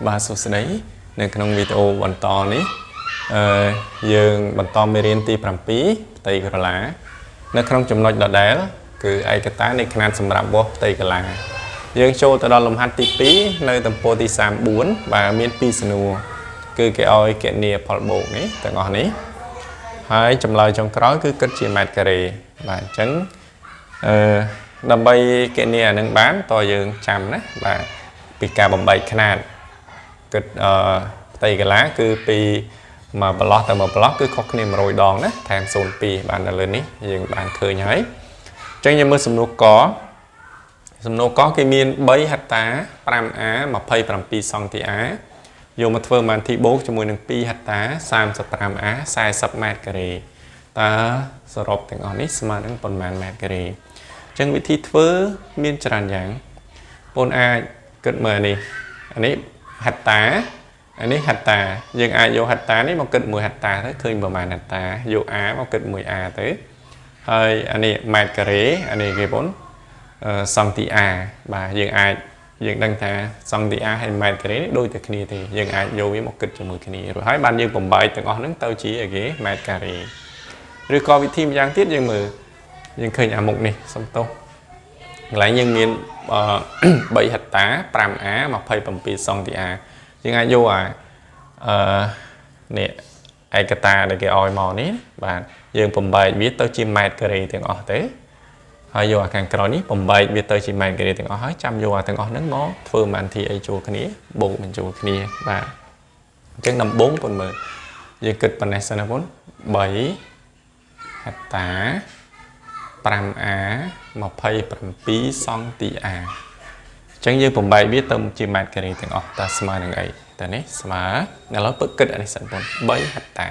bà số đấyในក្នុងវីដេអូបន្តនេះយើងបន្តមេរៀនទី7ផ្ទៃក្រឡានៅក្នុងចំណុចដដែលគឺឯកតានៃຂະຫນາດសម្រាប់វាស់ផ្ទៃក្រឡាយើងចូលទៅដល់លំហាត់ទី2នៅទំព័រទី34បាទមាន2សំណួរគឺគេឲ្យគណនាផលបូកនេះទាំងអស់នេះហើយចម្លើយចុងក្រោយគឺគិតជាម៉ែត្រការ៉េបាទអញ្ចឹងដើម្បីគណនាអានឹងបានតើយើងចាំណាបាទពីការបំបែកຂະຫນាតគិតផ្ទៃកន្លាគឺពីមួយប្លោះទៅមួយប្លោះគឺខុសគ្នា100ដងណាថែម0.2បានដល់លើនេះយើងបានឃើញហើយអញ្ចឹងយើងមើលសំណួរកគេមាន3ហិតតា 5a 27សង់ទី a យកមកធ្វើបានទីបូកជាមួយនឹង2ហិតតា 35a 40ម៉ែត្រការ៉េតើសរុបទាំងអស់នេះស្មើនឹងប៉ុន្មានម៉ែត្រការ៉េអញ្ចឹងវិធីធ្វើមានច្រើនយ៉ាងបងអាចគិតមើលនេះអានេះហិតតាអានេះហិតតាយើងអាចយកហិតតានេះមកគិតមួយហិតតាទៅឃើញប្រមាណហិតតាយក a មកគិតមួយ a ទៅហើយអានេះម៉ែត្រការ៉េអានេះគេបងសង់ទី a បាទយើងដឹងថាសង់ទី a ហើយម៉ែត្រការ៉េនេះដូចតែគ្នាទេយើងអាចយកវាមកគិតជាមួយគ្នារួចហើយបានយើងបំបែកទាំងអស់ហ្នឹងទៅជាអីគេម៉ែត្រការ៉េឬក៏វិធីម្យ៉ាងទៀតយើងមើលយើងឃើញអាមុខនេះសំទោសកន្លែងយើងមាន3ហិតតា 5a 27សង់ទី a យើងអាចយកនេះឯកតាដែលគេឲ្យមកនេះបាទយើងបំបែកវាទៅជាម៉ែត្រការ៉េទាំងអស់ទៅហើយយកអាខាងក្រោយនេះបំបែកវាទៅជាម៉ែត្រការ៉េទាំងអស់ហើយចាំយកអាទាំងអស់ហ្នឹងមកធ្វើបានទីអីចូលគ្នាបូកបញ្ចូលគ្នាបាទអញ្ចឹងដំបូងប៉ុនមើលយើងគិតប៉ុណ្ណេះសិនណាបង3ហិតតា 5a 27សង់ទី a អញ្ចឹងយើងបំបែកវាទៅជាម៉ែត្រការ៉េទាំងអស់តើស្មើនឹងអីតើនេះស្មើឥឡូវពឹកគិតអានេះសិនបង3ហិតតា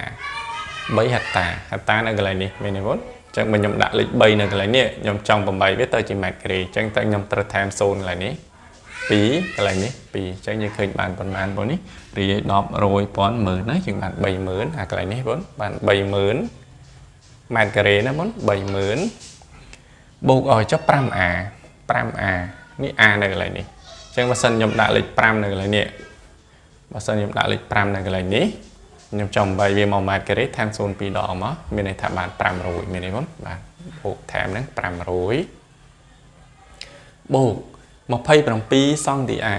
ហិតតានៅកន្លែងនេះមែនទេបងអញ្ចឹងបើខ្ញុំដាក់លេខ3នៅកន្លែងនេះខ្ញុំចង់បំបែកវាទៅជាម៉ែត្រការ៉េអញ្ចឹងតើខ្ញុំត្រូវថែម0កន្លែងនេះ2កន្លែងនេះ2អញ្ចឹងយើងឃើញបានប៉ុន្មានបងនេះរីឯ10 100 1000 10000ណាយើងបាន30000អាកន្លែងនេះបងបាន30000ម៉ែត្រការ៉េណាបង30000បូកឲ្យចុះ 5a នេះ a នៅកន្លែងនេះអញ្ចឹងបើសិនខ្ញុំដាក់លេខ5នៅកន្លែងនេះបើសិនខ្ញុំដាក់លេខ5នៅកន្លែងនេះខ្ញុំចំបែកវាមកម៉ែត្រការ៉េថែម0.2ដងមកមានន័យថាបាន500មានទេបងបាទបូកថែមហ្នឹង500បូក27សង់ទី a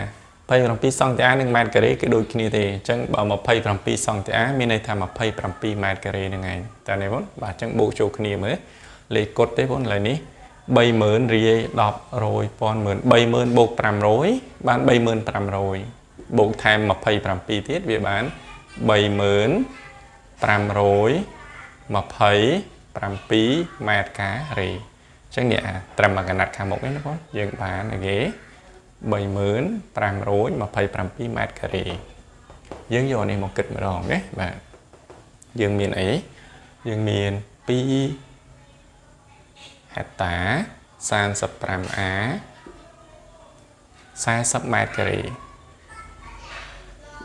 27សង់ទី a និងម៉ែត្រការ៉េគឺដូចគ្នាទេអញ្ចឹងបើ27សង់ទី a មានន័យថា27ម៉ែត្រការ៉េហ្នឹងឯងតើនេះបងបាទអញ្ចឹងបូកចូលគ្នាមើលលេខគត់ទេបងឡើយនេះ30000រាយ10 100 1000 30000បូក500បាន30500បូកថែម27ទៀតវាបាន30527ម៉ែត្រការ៉េអញ្ចឹងនេះត្រឹមកណាត់ខាងមុខនេះណាបងយើងបានគេ30527ម៉ែត្រការ៉េយើងយកនេះមកគិតម្ដងណាបាទយើងមានអីយើងមាន2ហិតតា 35a 40ម៉ែត្រការ៉េ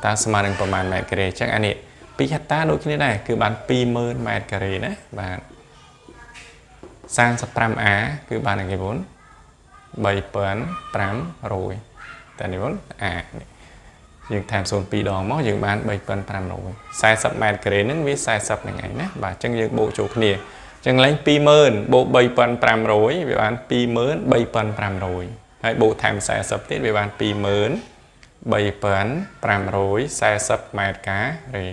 តើស្មើនឹងប្រមាណម៉ែត្រការ៉េអញ្ចឹងអានេះ2ហិតតាដូចគ្នាដែរគឺបាន20000ម៉ែត្រការ៉េណាបាទ 35a គឺបានអីគេបង3500តែនេះបងយើងថែម0.2ដងមកយើងបាន3500 40ម៉ែត្រការ៉េហ្នឹងវា40ហ្នឹងឯងណាបាទអញ្ចឹងយើងបូកចូលគ្នាអញ្ចឹងឡើង20000បូក3500វាបាន23500ហើយបូកថែម40ទៀតវាបាន23540ម៉ែត្រការ៉េ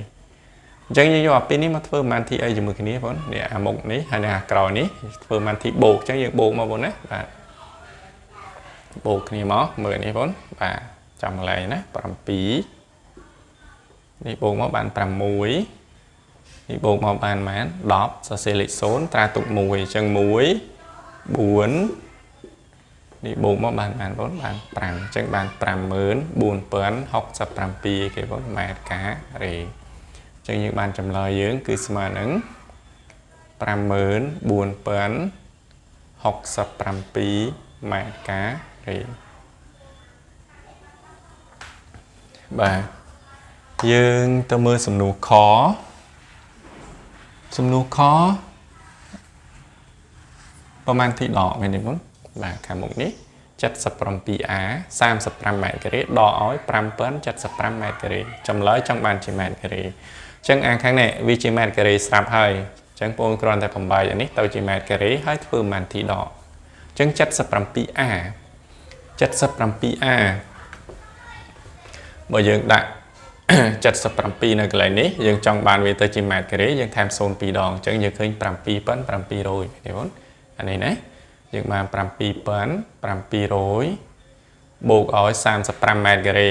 អញ្ចឹងយើងយកអាពីរនេះមកធ្វើបានទីអីជាមួយគ្នាបងនេះអាមុខនេះហើយនឹងអាក្រោយនេះធ្វើបានទីបូកអញ្ចឹងយើងបូកមកបងណាបាទបូកគ្នាមកមើលនេះបងបាទចាំកន្លែងណា7នេះបូកមកបាន6នេះបូកមកបានប៉ុន្មាន10សរសេរលេខ0ត្រាទុក1អញ្ចឹង1 4នេះបូកមកបានបងបាន5អញ្ចឹងបាន54067គេបងម៉ែត្រការ៉េអញ្ចឹងយើងបានចម្លើយយើងគឺស្មើនឹង54067ម៉ែត្រការ៉េបាទយើងទៅមើលសំណួរខប្រមាណទីដកមែនទេបងបាទខាងមុខនេះ 77A 35 métការ៉េដកឲ្យ 5075 métការ៉េចម្លើយចង់បានជា métការ៉េអញ្ចឹងអាខាងនេះវាជា métការ៉េស្រាប់ហើយអញ្ចឹងបងគ្រាន់តែបំបែកអានេះទៅជា métការ៉េហើយធ្វើប៉ុន្មានទីដកអញ្ចឹង 77A 77A បើយើងដាក់ 77នៅកន្លែងនេះយើងចង់បានវាទៅជា métការ៉េយើងថែម0 2ដងអញ្ចឹងយើងឃើញ 7700 ទេបងអានេះណាយើងបាន 7700 បូកឲ្យ 35 ម៉ែត្រការ៉េ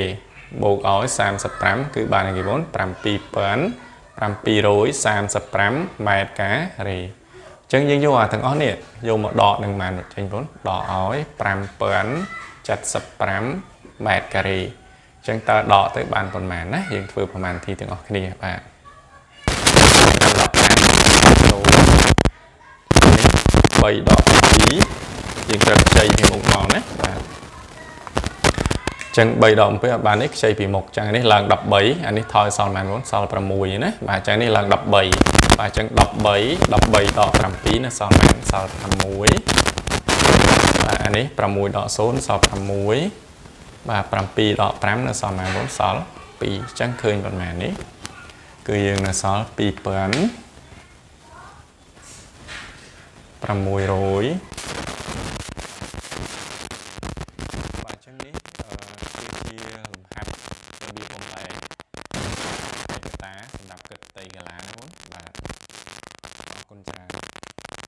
បូកឲ្យ 35 គឺបានគេបង 7735 ម៉ែត្រការ៉េអញ្ចឹងយើងយកអាទាំងអស់នេះយកមកដកនឹងបានចេញបងដកឲ្យ 5075 ម៉ែត្រការ៉េអញ្ចឹងតើដកទៅបានប៉ុន្មានណាយើងធ្វើប្រមាណទីទាំងអស់គ្នាបាទ3ដក2យើងត្រូវខ្ចីពីមុខមកណាបាទចឹង3ដក7អត់បាននេះខ្ចីពីមុខចឹងនេះឡើង13អានេះថយសល់ប៉ុន្មានបងសល់6ណាបាទចឹងនេះឡើង13បាទចឹង13ដក7នៅសល់ប៉ុន្មានសល់6បាទអានេះ6ដក0សល់6បាទ7ដក5នៅសល់ប៉ុន្មានបងសល់2ចឹងឃើញប៉ុន្មាននេះគឺយើងនៅសល់2600